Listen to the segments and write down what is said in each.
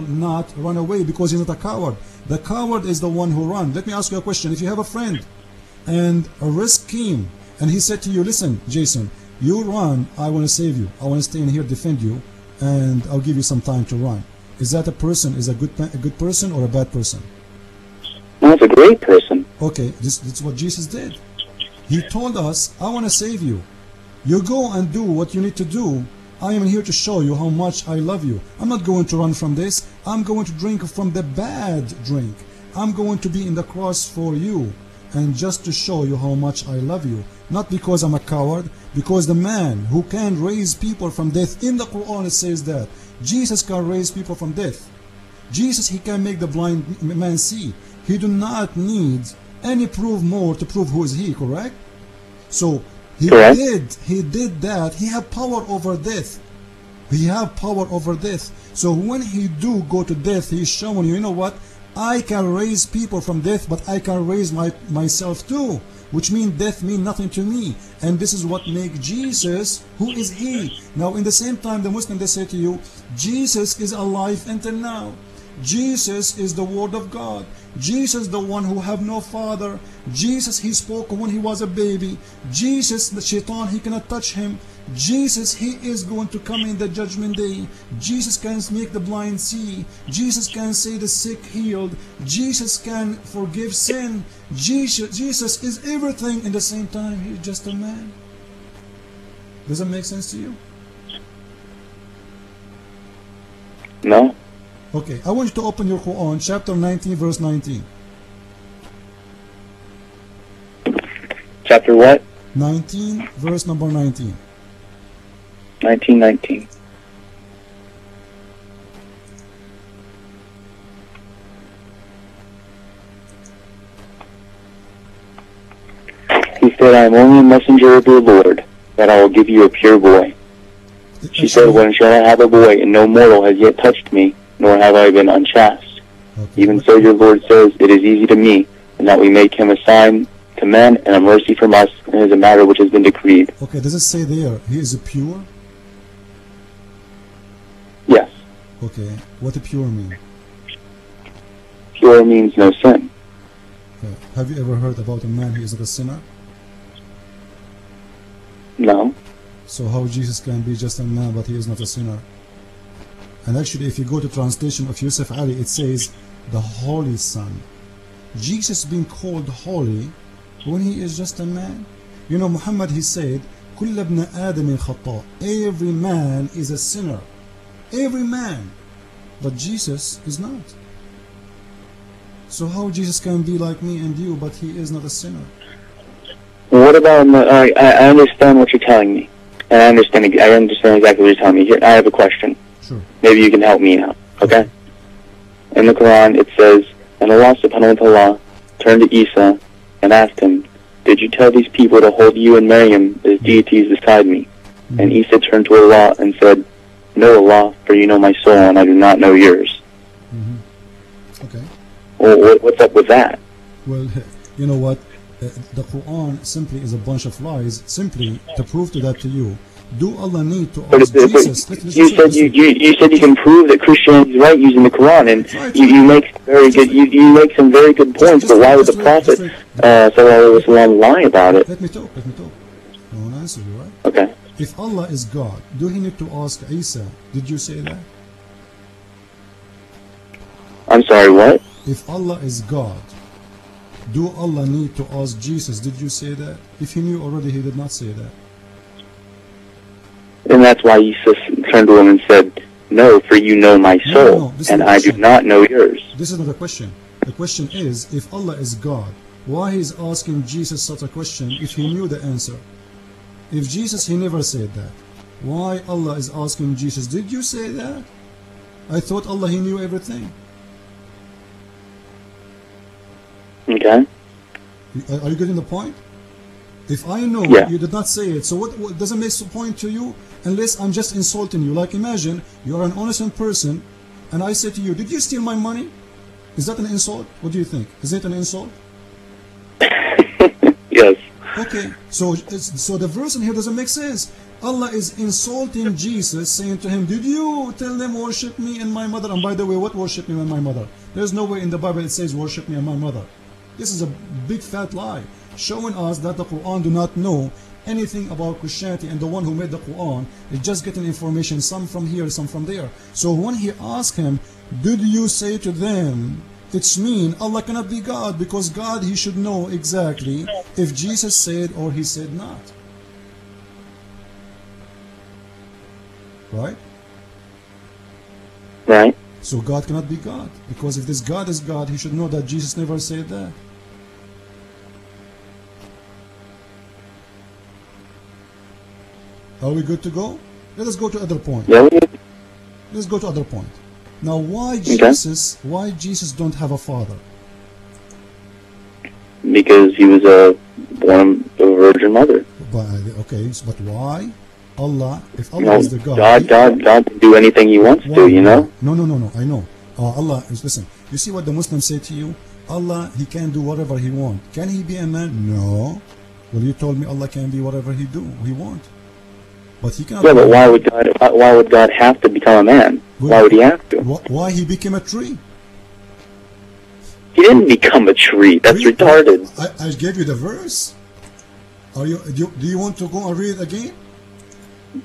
not run away because he's not a coward. The coward is the one who runs. Let me ask you a question. If you have a friend and a risk came and he said to you, listen, Jason, you run, I want to save you. I want to stay in here, defend you, and I'll give you some time to run. Is that a person, is a good person or a bad person? No, it's a great person. Okay, this is what Jesus did. He told us, I want to save you. You go and do what you need to do. I am here to show you how much I love you. I'm not going to run from this. I'm going to drink from the bad drink. I'm going to be in the cross for you, and just to show you how much I love you. Not because I'm a coward, because the man who can raise people from death, in the Quran it says that Jesus can raise people from death. Jesus, he can make the blind man see. He do not need any proof more to prove who is he, correct? So he did that. He had power over death. He had power over death. So when he do go to death, he's showing you, you know what? I can raise people from death, but I can raise myself too. Which means death means nothing to me. And this is what makes Jesus, who is he? Now in the same time, the Muslim, they say to you, Jesus is alive until now. Jesus is the Word of God. Jesus, the one who have no father. Jesus, he spoke when he was a baby. Jesus, the shaitan, he cannot touch him. Jesus, he is going to come in the judgment day. Jesus can make the blind see. Jesus can say the sick healed. Jesus can forgive sin. Jesus is everything in the same time. He's just a man. Does that make sense to you? No. Okay, I want you to open your Quran, chapter 19, verse 19. Chapter what? 19, verse number 19. 1919. He said, I am only a messenger of your Lord, that I will give you a pure boy. She said, when shall I have a boy, and no mortal has yet touched me, nor have I been unchaste. Okay. Even so your Lord says, it is easy to me, and that we make him a sign to men, and a mercy from us, and it is a matter which has been decreed. Okay, does it say there, he is pure? Yes. Okay, what does pure mean? Pure means no sin. Okay. Have you ever heard about a man who is not a sinner? No. So how Jesus can be just a man but he is not a sinner? And actually if you go to translation of Yusuf Ali, it says the Holy Son. Jesus being called holy when he is just a man. You know, Muhammad, he said, كل ابن آدم خطاء. Every man is a sinner. Every man. But Jesus is not. So how Jesus can be like me and you, but he is not a sinner? What about, I understand what you're telling me. And I understand exactly what you're telling me. Here, I have a question. Sure. Maybe you can help me out. Okay? In the Quran it says, and Allah subhanahu wa ta'ala turned to Isa and asked him, did you tell these people to hold you and Maryam as deities beside me? And Isa turned to Allah and said, no, Allah, for you know my soul and I do not know yours. Okay. Well, what's up with that? Well, you know what? The Quran simply is a bunch of lies, simply to prove that to you. Do Allah need to ask Jesus? You said you can prove that Christianity is right using the Quran, and you make very good you make some very good points. But why would the Prophet sallallahu alaihi wasallam lie about it? Let me talk. I want to answer you, right? Okay. If Allah is God, do he need to ask Isa? Did you say that? I'm sorry, what? If Allah is God, do Allah need to ask Jesus? Did you say that? If he knew already, he did not say that. And that's why Isa turned to him and said, no, for you know my soul, and I do not know yours. This is not a question. The question is, if Allah is God, why he is asking Jesus such a question if he knew the answer? If Jesus, he never said that. Why Allah is asking Jesus, did you say that? I thought Allah, he knew everything. Okay. Are you getting the point? If I know you did not say it, so what doesn't make a point to you unless I'm just insulting you? Like imagine you're an honest person and I say to you, did you steal my money? Is that an insult? What do you think? Is it an insult? Yes. Okay, so the verse in here doesn't make sense. Allah is insulting Jesus, saying to him, did you tell them worship me and my mother? And by the way, what worship me and my mother? There's no way in the Bible it says worship me and my mother. This is a big fat lie, showing us that the Quran do not know anything about Christianity, and the one who made the Quran is just getting information, some from here, some from there. So when he asked him, did you say to them, it's mean Allah cannot be God, because God, he should know exactly if Jesus said or he said not. Right? Right. So God cannot be God, because if this God is God, he should know that Jesus never said that. Are we good to go? Let us go to other point. Yeah. Let's go to other point. Now, why Jesus don't have a father? Because he was born of a virgin mother. Okay, but why? Allah, if Allah is the God can do anything he wants to, you know? No, I know. Allah is, listen, you see what the Muslims say to you? Allah, he can do whatever he wants. Can he be a man? No. Well, you told me Allah can be whatever he want. But he cannot. Yeah, but why would God have to become a man? Why would he have to? Why he became a tree? He didn't become a tree. That's retarded. I gave you the verse. Do you want to go and read it again?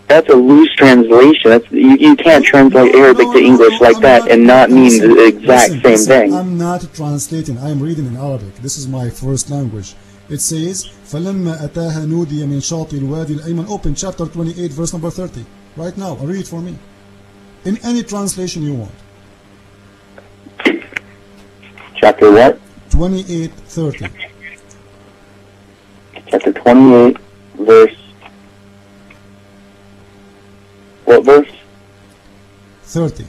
That's a loose translation. You can't translate Arabic to English like that and not mean the exact same thing. I'm not translating. I am reading in Arabic. This is my first language. It says, فَلَمَّا أَتَاهَا نُودِيَ مِنْ شَاطِئِ الْوَادِ الْأَيْمَنِ. Open chapter 28, verse number 30. Right now, read it for me. In any translation you want. Chapter what? 28, 30. Chapter 28, verse... What verse? 30.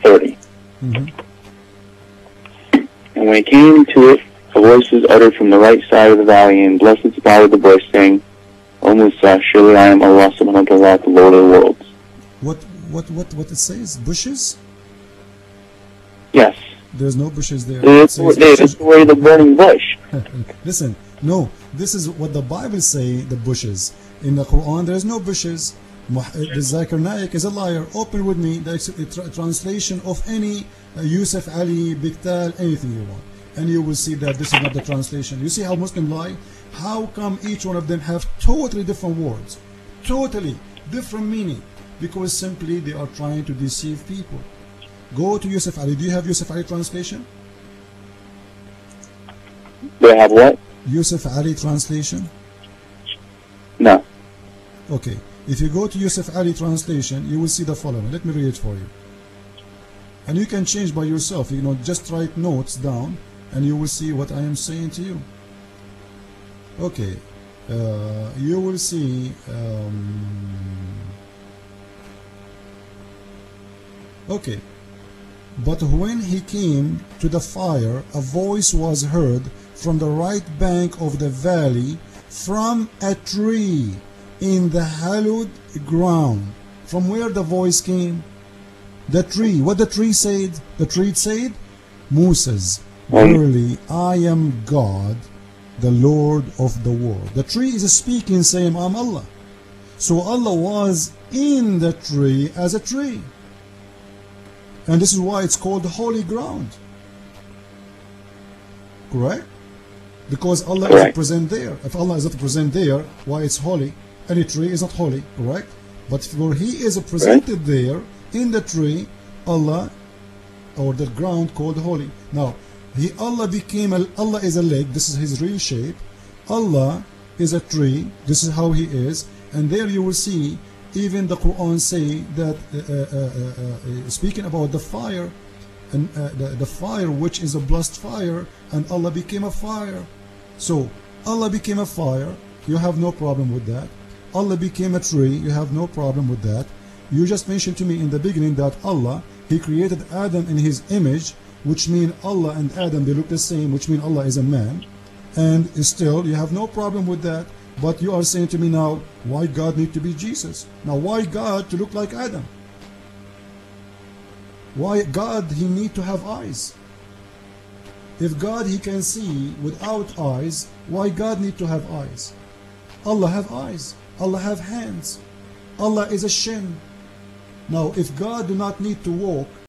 30. And when it came to it, a voice was uttered from the right side of the valley, and blessed spouted the voice, saying, O Musa, surely I am Allah subhanahu wa ta'ala, the Lord of the worlds. What it says? Bushes? Yes. There's no bushes there. It's the way of the burning bush. Listen, no, this is what the Bible say, the bushes. In the Quran, there's no bushes. The Zakir Naik is a liar. Open with me the translation of any Yusuf, Ali, Biktal, anything you want, and you will see that this is not the translation. You see how Muslims lie? How come each one of them have totally different words, totally different meaning? Because simply they are trying to deceive people. Go to Yusuf Ali. Do you have Yusuf Ali translation? Do I have what? Yusuf Ali translation? No. Okay. If you go to Yusuf Ali translation, you will see the following. Let me read it for you. And you can change by yourself. You know, just write notes down, and you will see what I am saying to you. Okay. You will see. Okay. But when he came to the fire, a voice was heard from the right bank of the valley, from a tree in the hallowed ground. From where the voice came? The tree. What the tree said? The tree said, Moses, verily I am God, the Lord of the world. The tree is speaking, saying, I'm Allah. So Allah was in the tree as a tree. And this is why it's called holy ground. Correct? Because Allah is present there. If Allah is not present there, why it's holy? Any tree is not holy, correct? But where He is presented there, in the tree, Allah, or the ground called holy. Now, Allah is a leg, this is His real shape. Allah is a tree, this is how He is. And there you will see, even the Quran say that, speaking about the fire, and the fire which is a blessed fire, and Allah became a fire. So, Allah became a fire, you have no problem with that. Allah became a tree, you have no problem with that. You just mentioned to me in the beginning that Allah, He created Adam in His image, which means Allah and Adam, they look the same, which means Allah is a man. And still, you have no problem with that. But you are saying to me now, why God need to be Jesus? Now, why God to look like Adam? Why God, He need to have eyes? If God, He can see without eyes, why God need to have eyes? Allah have eyes. Allah have hands. Allah is a shin. Now, if God do not need to walk,